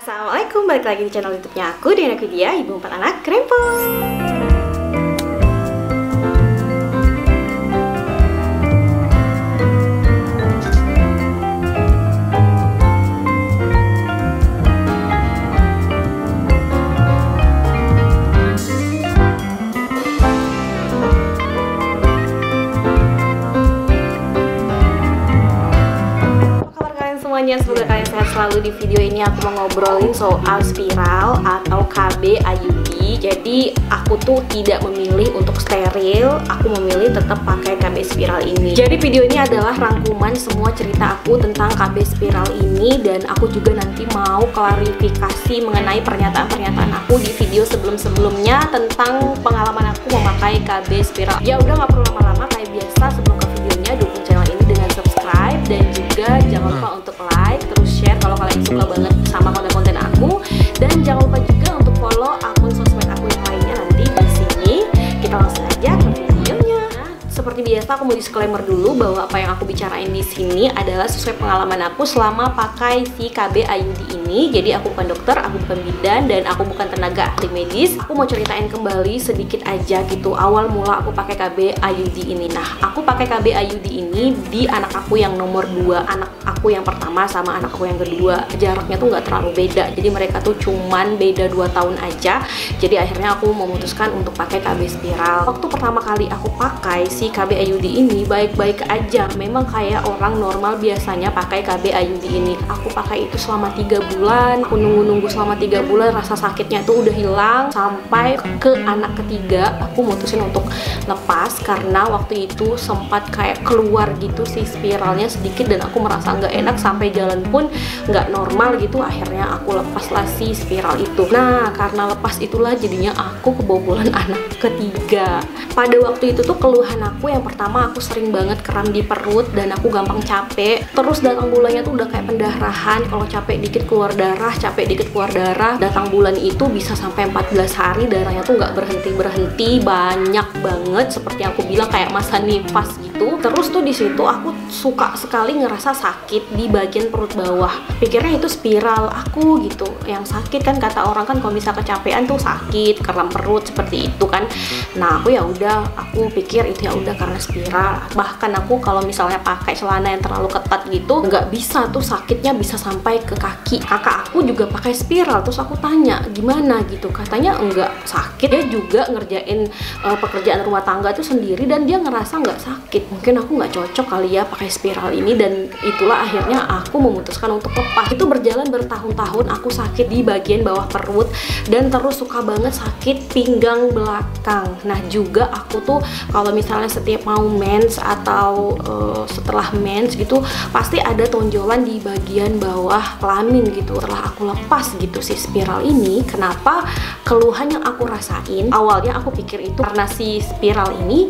Assalamualaikum, balik lagi di channel YouTube-nya aku, Diana Widya, ibu 4 anak krempong. Semoga kalian sehat selalu. Di video ini aku mau ngobrolin soal spiral atau KB IUD. Jadi aku tuh tidak memilih untuk steril, aku memilih tetap pakai KB spiral ini. Jadi video ini adalah rangkuman semua cerita aku tentang KB spiral ini, dan aku juga nanti mau klarifikasi mengenai pernyataan-pernyataan aku di video sebelum-sebelumnya tentang pengalaman aku memakai KB spiral. Ya udah, nggak perlu lama-lama, kayak biasa sebelum ke videonya dukung channel ini dengan subscribe, dan juga jangan lupa untuk like, terus share kalau kalian suka banget sama konten-konten aku, dan jangan lupa juga untuk follow akun sosmed aku yang lainnya nanti di sini. Kita langsung aja ke videonya. Seperti biasa, aku mau disclaimer dulu bahwa apa yang aku bicarain di sini adalah sesuai pengalaman aku selama pakai si KB IUD ini. Jadi aku bukan dokter, aku bukan bidan, dan aku bukan tenaga ahli medis. Aku mau ceritain kembali sedikit aja gitu awal mula aku pakai KB IUD ini. Nah, aku pakai KB IUD ini di anak aku yang nomor 2, anak aku yang pertama sama anak aku yang kedua. Jaraknya tuh nggak terlalu beda, jadi mereka tuh cuman beda 2 tahun aja. Jadi akhirnya aku memutuskan untuk pakai KB spiral. Waktu pertama kali aku pakai si KB IUD ini baik-baik aja, memang kayak orang normal biasanya pakai KB IUD ini. Aku pakai itu selama 3 bulan, aku nunggu selama 3 bulan, rasa sakitnya tuh udah hilang. Sampai ke anak ketiga aku mutusin untuk lepas karena waktu itu sempat kayak keluar gitu si spiralnya sedikit, dan aku merasa nggak enak, sampai jalan pun nggak normal gitu. Akhirnya aku lepaslah si spiral itu. Nah, karena lepas itulah jadinya aku kebobolan anak ketiga. Pada waktu itu tuh keluhan aku yang pertama, aku sering banget kram di perut dan aku gampang capek. Terus datang bulannya tuh udah kayak pendarahan, kalau capek dikit keluar darah, capek dikit keluar darah. Datang bulan itu bisa sampai 14 hari darahnya tuh nggak berhenti-berhenti, banyak banget, seperti aku bilang kayak masa nifas gitu. Terus tuh di situ aku suka sekali ngerasa sakit di bagian perut bawah. Pikirnya itu spiral aku gitu yang sakit, kan kata orang kan kalau bisa kecapean tuh sakit, kram perut seperti itu kan. Nah, aku ya udah, aku pikir itu ya udah karena spiral. Bahkan aku kalau misalnya pakai celana yang terlalu ketat gitu nggak bisa tuh, sakitnya bisa sampai ke kaki. Kakak aku juga pakai spiral, terus aku tanya gimana gitu, katanya enggak sakit. Dia juga ngerjain pekerjaan rumah tangga tuh sendiri dan dia ngerasa nggak sakit. Mungkin aku nggak cocok kali ya pakai spiral ini, dan itulah akhirnya aku memutuskan untuk lepas. Itu berjalan bertahun-tahun aku sakit di bagian bawah perut, dan terus suka banget sakit pinggang belakang. Nah, juga aku tuh kalau misalnya setiap mau mens atau setelah mens gitu pasti ada tonjolan di bagian bawah kelamin gitu. Setelah aku lepas gitu si spiral ini, kenapa keluhan yang aku rasain awalnya aku pikir itu karena si spiral ini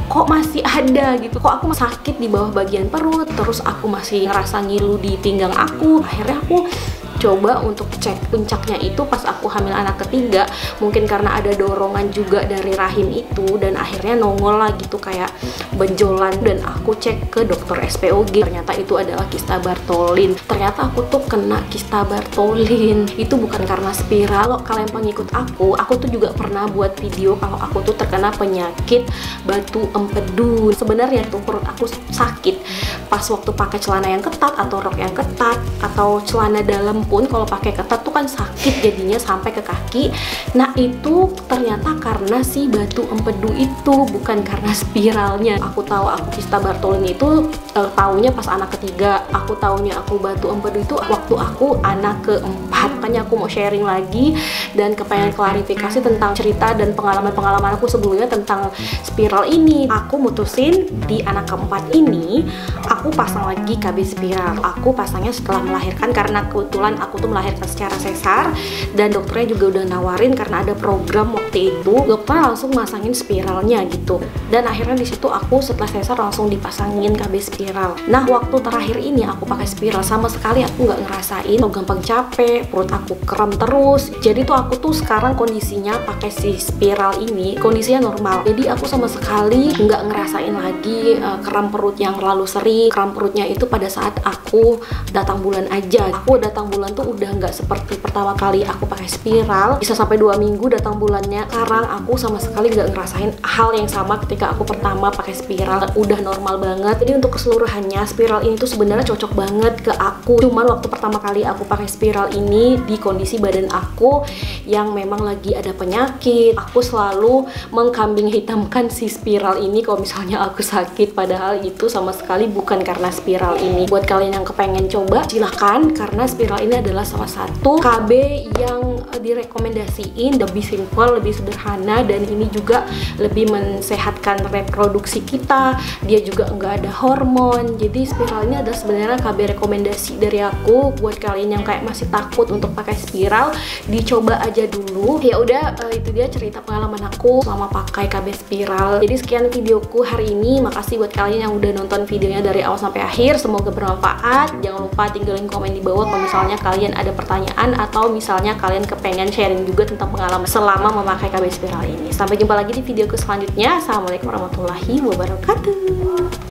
kok masih ada gitu, kok aku sakit di bawah bagian perut, terus aku masih ngerasa ngilu di pinggang aku. Akhirnya aku coba untuk cek puncaknya itu pas aku hamil anak ketiga, mungkin karena ada dorongan juga dari rahim itu, dan akhirnya nongol lah gitu kayak benjolan, dan aku cek ke dokter SPOG, ternyata itu adalah kista Bartholin. Ternyata aku tuh kena kista Bartholin itu bukan karena spiral. Kalian pengikut aku tuh juga pernah buat video kalau aku tuh terkena penyakit batu empedu. Sebenarnya tuh perut aku sakit pas waktu pakai celana yang ketat atau rok yang ketat atau celana dalam pun kalau pakai ketat tuh kan sakit jadinya sampai ke kaki. Nah, itu ternyata karena si batu empedu itu, bukan karena spiralnya. Aku tahu aku kista Bartholin itu taunya pas anak ketiga. Aku taunya aku batu empedu itu waktu aku anak keempat. Makanya aku mau sharing lagi dan kepengen klarifikasi tentang cerita dan pengalaman-pengalaman aku sebelumnya tentang spiral ini. Aku mutusin di anak keempat ini aku pasang lagi KB spiral. Aku pasangnya setelah melahirkan karena kebetulan aku tuh melahirkan secara sesar, dan dokternya juga udah nawarin karena ada program waktu itu, dokter langsung masangin spiralnya gitu. Dan akhirnya di situ aku aku setelah sesar langsung dipasangin KB spiral. Nah, waktu terakhir ini aku pakai spiral sama sekali aku nggak ngerasain gampang capek, perut aku kram terus. Jadi tuh aku tuh sekarang kondisinya pakai si spiral ini kondisinya normal. Jadi aku sama sekali nggak ngerasain lagi kram perut yang terlalu sering. Kram perutnya itu pada saat aku datang bulan aja. Aku datang bulan tuh udah nggak seperti pertama kali aku pakai spiral, bisa sampai 2 minggu datang bulannya. Sekarang aku sama sekali nggak ngerasain hal yang sama ketika aku pertama pakai spiral, udah normal banget. Jadi untuk keseluruhannya spiral ini tuh sebenarnya cocok banget ke aku. Cuman waktu pertama kali aku pakai spiral ini di kondisi badan aku yang memang lagi ada penyakit, aku selalu mengkambing hitamkan si spiral ini kalau misalnya aku sakit, padahal itu sama sekali bukan karena spiral ini. Buat kalian yang kepengen coba silahkan, karena spiral ini adalah salah satu KB yang direkomendasiin, lebih simple, lebih sederhana, dan ini juga lebih mensehatkan reproduksi kita. Dia juga nggak ada hormon. Jadi spiral ini adalah sebenarnya KB rekomendasi dari aku. Buat kalian yang kayak masih takut untuk pakai spiral, dicoba aja dulu. Ya udah, itu dia cerita pengalaman aku selama pakai KB spiral. Jadi sekian videoku hari ini. Makasih buat kalian yang udah nonton videonya dari awal sampai akhir. Semoga bermanfaat. Jangan lupa tinggalin komen di bawah kalau misalnya kalian ada pertanyaan atau misalnya kalian kepengen sharing juga tentang pengalaman selama memakai KB spiral ini. Sampai jumpa lagi di videoku selanjutnya. Assalamualaikum warahmatullahi wabarakatuh.